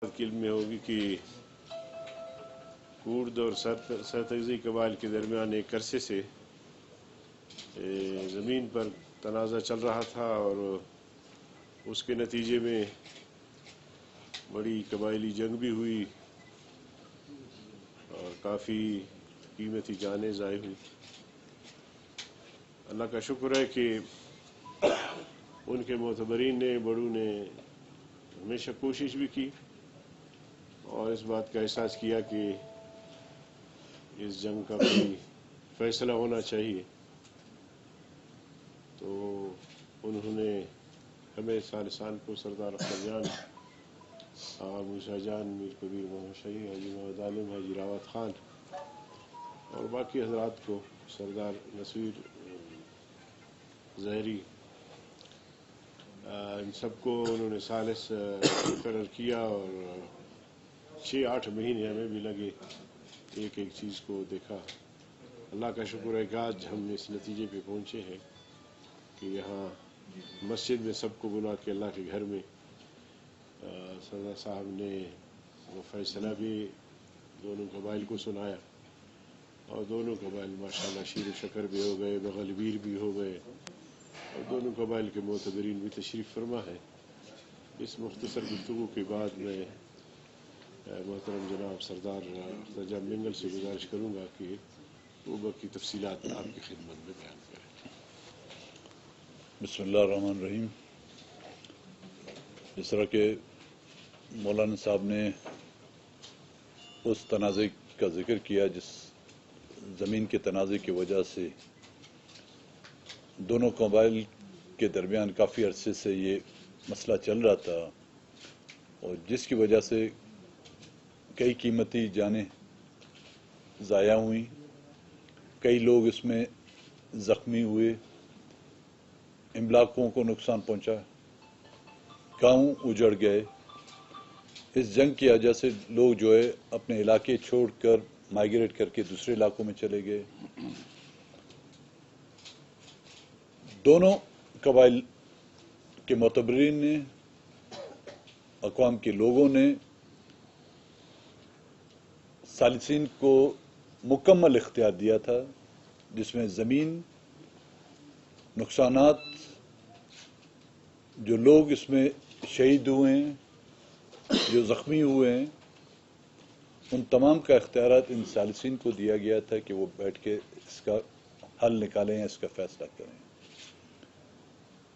کی علم میں ہوگی کہ کرد اور سرتیزی قبائل کے درمیان ایک عرصے سے زمین پر تنازع چل رہا تھا اور اس کے نتیجے میں بڑی قبائلی جنگ بھی ہوئی اور کافی قیمتی جانیں ضائع ہوئی۔ اللہ کا شکر ہے کہ ان کے معتبرین نے بڑوں نے ہمیشہ کوشش بھی کی اور اس بات کا احساس کیا کہ اس جنگ کا کوئی فیصلہ ہونا چاہیے، تو انہوں نے ہمیں ثالثان کو سردار اختر جان، آغا موسیٰ جان، میر کبیر محمد شہید، حاجی محمد عالم، حاجی راوت خان اور باقی حضرات کو، سردار نصیر ظہری، ان سب کو انہوں نے ثالث مقرر کیا اور 6-8 مہینے ہمیں بھی لگے ایک ایک چیز کو دیکھا۔ اللہ کا شکر ہے کہ آج ہم اس نتیجے پہ پہنچے ہیں کہ یہاں مسجد میں سب کو بلا کے اللہ کے گھر میں سردار صاحب نے وہ فیصلہ بھی دونوں قبائل کو سنایا اور دونوں قبائل ماشاءاللہ شیر و شکر بھی ہو گئے، بغلبیر بھی ہو گئے اور دونوں قبائل کے معتبرین بھی تشریف فرما ہے۔ اس مختصر گفتگو کے بعد میں محترم جناب سردار اختر جان منگل سے گزارش کروں گا کہ وہ باقی تفصیلات آپ کی خدمت میں بیان کریں۔ بسم اللہ الرحمن الرحیم۔ جس طرح کہ مولانا صاحب نے اس تنازع کا ذکر کیا جس زمین کے تنازع کی وجہ سے دونوں قبائل کے درمیان کافی عرصے سے یہ مسئلہ چل رہا تھا اور جس کی وجہ سے کئی قیمتی جانیں ضائع ہوئیں، کئی لوگ اس میں زخمی ہوئے، املاکوں کو نقصان پہنچا، گاؤں اجڑ گئے۔ اس جنگ کی وجہ سے لوگ جو ہے اپنے علاقے چھوڑ کر مائیگریٹ کر کے دوسرے علاقوں میں چلے گئے۔ دونوں قبائل کے معتبرین نے، اقوام کے لوگوں نے ثالثین کو مکمل اختیار دیا تھا، جس میں زمین، نقصانات، جو لوگ اس میں شہید ہوئے ہیں، جو زخمی ہوئے ہیں، ان تمام کا اختیارات ان ثالثین کو دیا گیا تھا کہ وہ بیٹھ کے اس کا حل نکالیں، اس کا فیصلہ کریں۔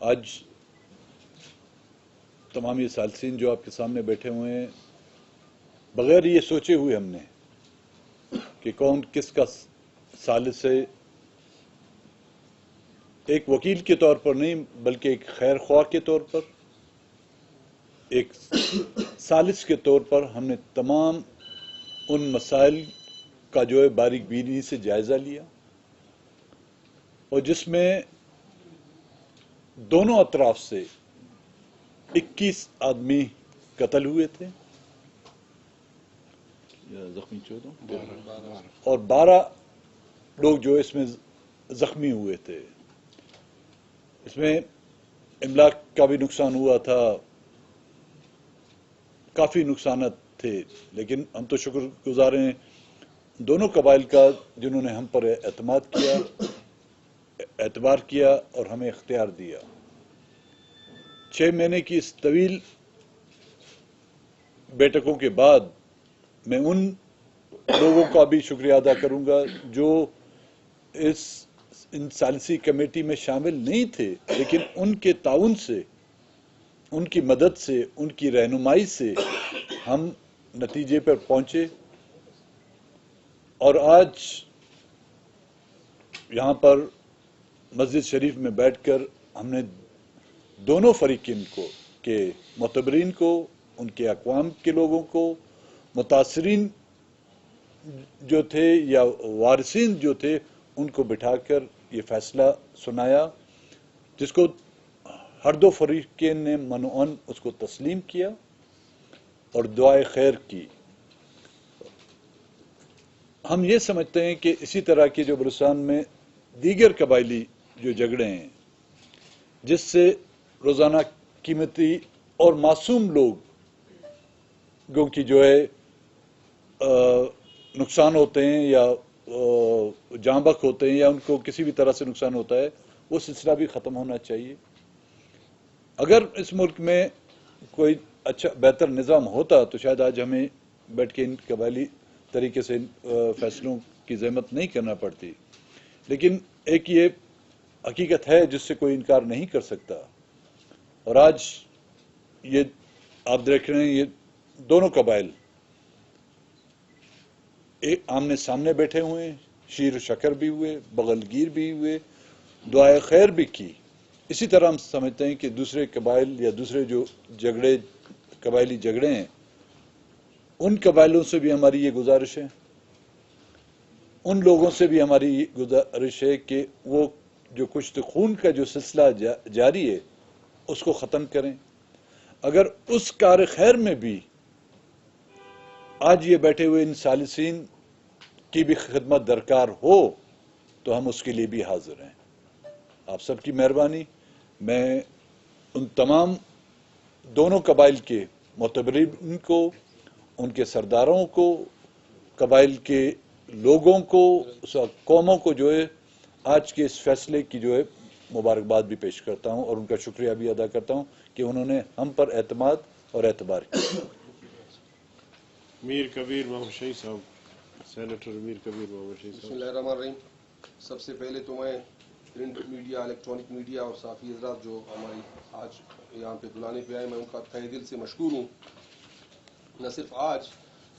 آج تمام یہ ثالثین جو آپ کے سامنے بیٹھے ہوئے ہیں، بغیر یہ سوچے ہوئے ہم نے کہ کون کس کا ثالث ہے، ایک وکیل کے طور پر نہیں بلکہ ایک خیر خواہ کے طور پر، ایک ثالث کے طور پر ہم نے تمام ان مسائل کا جو ہے باریک بینی سے جائزہ لیا اور جس میں دونوں اطراف سے 21 آدمی قتل ہوئے تھے زخمی 14 اور 12 لوگ جو اس میں زخمی ہوئے تھے۔ اس میں املاک کا بھی نقصان ہوا تھا، کافی نقصانات تھے، لیکن ہم تو شکر گزار ہیں دونوں قبائل کا جنہوں نے ہم پر اعتماد کیا، اعتبار کیا اور ہمیں اختیار دیا۔ 6 مہینے کی اس طویل بیٹھکوں کے بعد میں ان لوگوں کا بھی شکریہ ادا کروں گا جو ان ثالثی کمیٹی میں شامل نہیں تھے، لیکن ان کے تعاون سے، ان کی مدد سے، ان کی رہنمائی سے ہم نتیجے پر پہنچے اور آج یہاں پر مسجد شریف میں بیٹھ کر ہم نے دونوں فریقین کو، کہ معتبرین کو، ان کے اقوام کے لوگوں کو، متاثرین جو تھے یا وارثین جو تھے، ان کو بٹھا کر یہ فیصلہ سنایا، جس کو ہر دو فریقین نے منوعاً اس کو تسلیم کیا اور دعائے خیر کی۔ ہم یہ سمجھتے ہیں کہ اسی طرح کے جو بلوچستان میں دیگر قبائلی جو جھگڑے ہیں، جس سے روزانہ قیمتی اور معصوم لوگ लोगों की जो है नुकसान होते हैं या जाँ बहक होते हैं या उनको किसी भी तरह से नुकसान होता है, वो सिलसिला भी ख़त्म होना चाहिए। अगर इस मुल्क में कोई अच्छा बेहतर निज़ाम होता तो शायद आज हमें बैठ के इन कबायली तरीके से फैसलों की ज़हमत नहीं करना पड़ती। लेकिन एक ये हकीकत है जिससे कोई इनकार नहीं कर सकता, और आज ये आप देख रहे हैं ये दोनों कबाइल एक आमने सामने बैठे हुए हैं, शीर शकर भी हुए, बगलगीर भी हुए, दुआए खैर भी की। इसी तरह हम समझते हैं कि दूसरे कबाइल या दूसरे जो कबायली झगड़े हैं, उन कबाइलों से भी हमारी ये गुजारिश है, उन लोगों से भी हमारी ये गुजारिश है कि वो जो कुश्त खून का जो सिलसिला जारी है उसको ख़त्म करें। अगर उस कार खैर में भी आज ये बैठे हुए इन सालिसीन की भी खिदमत दरकार हो तो हम उसके लिए भी हाजिर हैं। आप सबकी मेहरबानी। मैं उन तमाम दोनों कबाइल के मोतबरीन को, उनके सरदारों को, कबाइल के लोगों को, कौमों को जो है आज के इस फैसले की जो है मुबारकबाद भी पेश करता हूं और उनका शुक्रिया भी अदा करता हूं कि उन्होंने हम पर एतमाद और एतबार किया। मीर कबीर मोहम्मद शहीद साहब, सेनेटर मीर कबीर मोहम्मद शहीद साहब। बिस्मिल्लाहिर्रहमानिर्रहीम। सबसे पहले तो मैं प्रिंट मीडिया, इलेक्ट्रॉनिक मीडिया और साफ़ी हज़रात जो हमारी आज यहाँ पे बुलाने पे आए, मैं उनका तहे दिल से मशकूर हूँ। न सिर्फ आज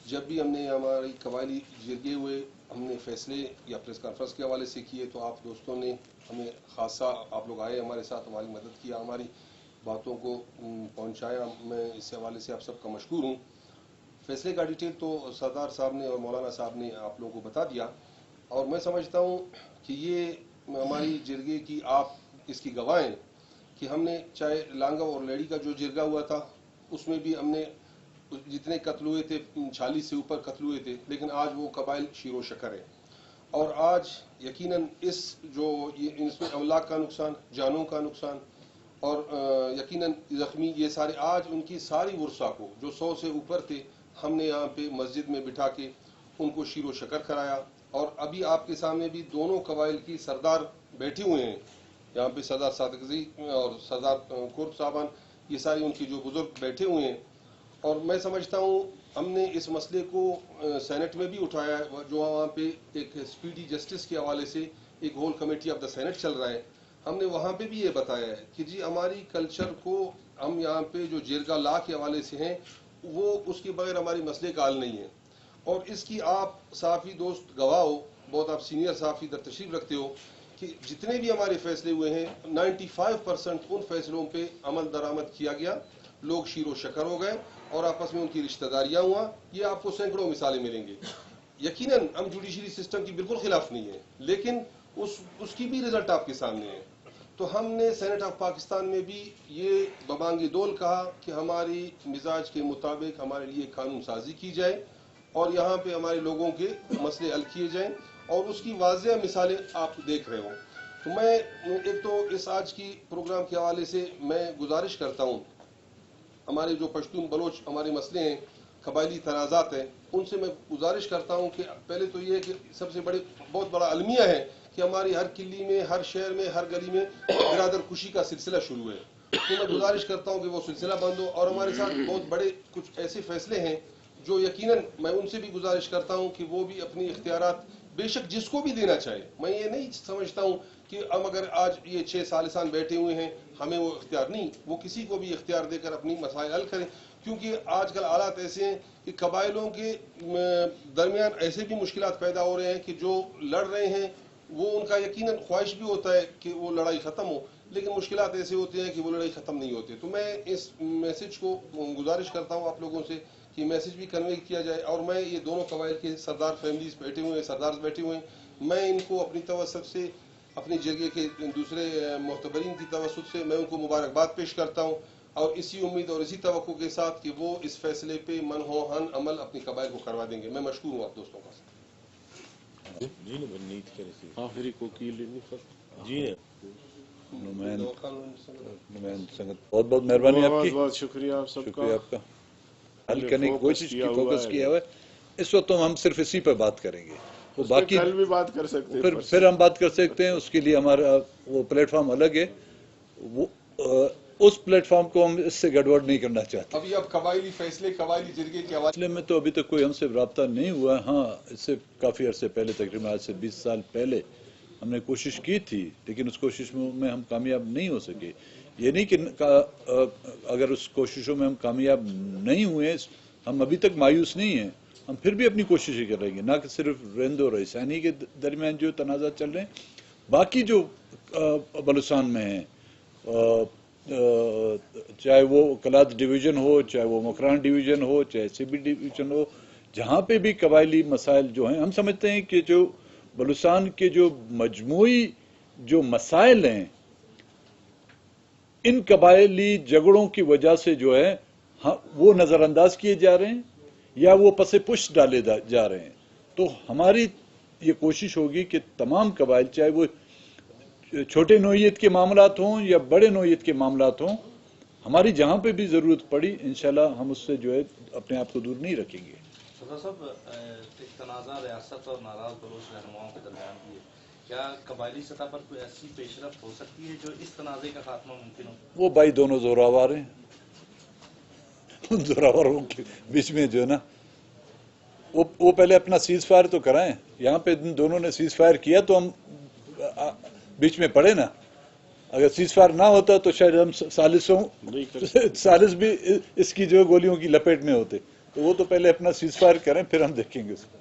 जब भी हमने हमारी कबायली जिरगे हुए हमने फैसले या प्रेस कॉन्फ्रेंस के हवाले से किए तो आप दोस्तों ने हमें खासा, आप लोग आए हमारे साथ, हमारी मदद किया, हमारी बातों को पहुँचाया। मैं इस हवाले से आप सबका मशकूर हूँ। फैसले का डिटेल तो सरदार साहब ने और मौलाना साहब ने आप लोगों को बता दिया, और मैं समझता हूँ कि ये हमारी जिरगे की आप इसकी गवाह हैं कि हमने चाहे लांगा और लेडी का जो जिरगा हुआ था उसमें भी हमने जितने कत्ल हुए थे 40 से ऊपर कत्ल हुए थे, लेकिन आज वो कबाइल शीरो शकर है। और आज यकीनन इस जो इसमें अमलाक का नुकसान, जानों का नुकसान और यकीनन जख्मी, ये सारे आज उनकी सारी वर्सा को जो 100 से ऊपर थे हमने यहाँ पे मस्जिद में बिठा के उनको शीरो शकर कराया। और अभी आपके सामने भी दोनों कबाइल की सरदार बैठे हुए हैं, यहाँ पे सरदार सादगजी और सरदार कुर्द साहबान, ये सारे उनके जो बुजुर्ग बैठे हुए हैं। और मैं समझता हूँ हमने इस मसले को सेनेट में भी उठाया है, जो वहाँ पे एक स्पीडी जस्टिस के हवाले से एक whole committee of the senate चल रहा है। हमने वहाँ पे भी ये बताया है कि जी हमारी कल्चर को हम यहाँ पे जो जिरगा ला के हवाले से हैं वो उसके बगैर हमारी मसले का हल नहीं है। और इसकी आप साफ़ी दोस्त गवाह हो, बहुत आप सीनियर साफ़ी दर तशरीफ रखते हो कि जितने भी हमारे फैसले हुए हैं 95% उन फैसलों पे अमल दरामद किया गया, लोग शीरो शकर हो गए और आपस में उनकी रिश्तेदारियां हुआ। ये आपको सैकड़ों मिसालें मिलेंगी। यकीनन हम जुडिशरी सिस्टम की बिल्कुल खिलाफ नहीं है, लेकिन उसकी भी रिजल्ट आपके सामने है। तो हमने सेनेट ऑफ पाकिस्तान में भी ये बबांगी दोल कहा कि हमारी मिजाज के मुताबिक हमारे लिए कानून साजी की जाए और यहाँ पे हमारे लोगों के मसले हल किए जाएं, और उसकी वाज़ेह मिसालें आप देख रहे हो। तो मैं एक तो इस आज की प्रोग्राम के हवाले से मैं गुजारिश करता हूँ, हमारे जो पश्तून बलोच हमारे मसले हैं, कबायली तनाज़ात हैं, उनसे मैं गुजारिश करता हूँ कि पहले तो ये कि सबसे बहुत बड़ा अलमिया है कि हमारी हर किली में, हर शहर में, हर गली में बिरादर खुशी का सिलसिला शुरू है। तो मैं गुजारिश करता हूँ कि वो सिलसिला बंद हो। और हमारे साथ बहुत बड़े कुछ ऐसे फैसले हैं जो यकीनन मैं उनसे भी गुजारिश करता हूँ कि वो भी अपनी इख्तियारात बेशक जिसको भी देना चाहे। मैं ये नहीं समझता हूँ कि हम अगर आज ये 6 सालिसान बैठे हुए हैं हमें वो इख्तियार नहीं, वो किसी को भी इख्तियार देकर अपनी मसाइल हल करें, क्योंकि आजकल हालात ऐसे हैं कि कबाइलों के दरमियान ऐसे भी मुश्किलात पैदा हो रहे हैं कि जो लड़ रहे हैं वो उनका यकीनन ख्वाहिश भी होता है कि वो लड़ाई ख़त्म हो, लेकिन मुश्किलात ऐसे होती हैं कि वो लड़ाई ख़त्म नहीं होती। तो मैं इस मैसेज को गुजारिश करता हूँ आप लोगों से कि मैसेज भी कन्वे किया जाए। और मैं ये दोनों कबाइल के सरदार फैमिलीज बैठे हुए हैं, सरदार बैठे हुए हैं, मैं इनको अपनी तवस्सुत से, अपनी जगह के दूसरे मोहतबरीन की तवस्सुत से मैं उनको मुबारकबाद पेश करता हूँ, और इसी उम्मीद और इसी तवक्को के साथ कि वो इस फैसले पे मनहोहन अमल अपनी कबाइल को करवा देंगे। मैं मशकूर हूँ आप दोस्तों का। आखिरी को जी नुमाइंद संगत, बहुत बहुत मेहरबानी आपकी, बहुत शुक्रिया आप सबका। शुक्रिया आपका। حل کرنے کی کوشش کی، فوکس کیا ہوا ہے. اس وقت تو ہم صرف اسی پہ بات کریں گے. تو باقی کل بھی بات کر سکتے ہیں، پھر ہم بات کر سکتے ہیں. اس کے لیے ہمارا وہ پلیٹ فارم الگ ہے. وہ اس پلیٹ فارم کو ہم اس سے گڑبڑ نہیں کرنا چاہتے. ابھی اب قبائلی فیصلے قبائلی جرگے کے حوالے مسئلے میں تو ابھی تک کوئی ہم سے رابطہ نہیں ہوا. ہاں، اس سے کافی عرصے پہلے، تقریباً آج سے 20 سال پہلے ہم نے کوشش کی تھی، لیکن اس کوشش میں ہم کامیاب نہیں ہو سکے. یہ نہیں کہ اگر اس کوششوں میں ہم کامیاب نہیں ہوئے، ہم ابھی تک مایوس نہیں ہیں. ہم پھر بھی اپنی کوششیں کر رہے ہیں، نہ کہ صرف رند اور عیسانی کے درمیان جو تنازع چل رہے ہیں، باقی جو بلوچستان میں ہیں، چاہے وہ کلات ڈویژن ہو، چاہے وہ مکران ڈویژن ہو، چاہے سی بی ڈویژن ہو، جہاں پہ بھی قبائلی مسائل جو ہیں، ہم سمجھتے ہیں کہ جو بلوچستان کے جو مجموعی جو مسائل ہیں، ان قبائلی جھگڑوں کی وجہ سے جو ہے وہ نظر انداز کیے جا رہے ہیں یا وہ پس پش ڈالے جا رہے ہیں. تو ہماری یہ کوشش ہوگی کہ تمام قبائل، چاہے وہ چھوٹے نوعیت کے معاملات ہوں یا بڑے نوعیت کے معاملات ہوں، ہماری جہاں پہ بھی ضرورت پڑی انشاءاللہ ہم اس سے جو ہے اپنے آپ کو دور نہیں رکھیں گے. صدر صاحب، ایک تنازع ریاست اور ناراض بلوچ رہنماؤں کے درمیان بھی ہے. کیا قبائلی سطح پر کوئی ایسی پیش رفت ہو سکتی ہے جو اس تنازع کا خاتمہ ممکن ہو؟ وہ بھائی دونوں زوراور ہیں. ان زوراوروں کے بیچ میں جو ہے نا، وہ پہلے اپنا سیز فائر تو کرائیں. یہاں پہ ان دونوں نے سیز فائر کیا تو ہم بیچ میں پڑے نا. اگر سیز فائر نہ ہوتا تو شاید ہم سالس بھی اس کی جو گولیوں کی لپیٹ میں ہوتے. تو وہ تو پہلے اپنا سیز فائر کریں، پھر ہم دیکھیں گے اس کو.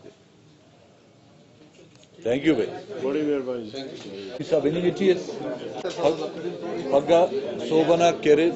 تھینک یو بھائی. بڑی مہربانی. صاحب انیگیٹی پگا سوبنا کیرے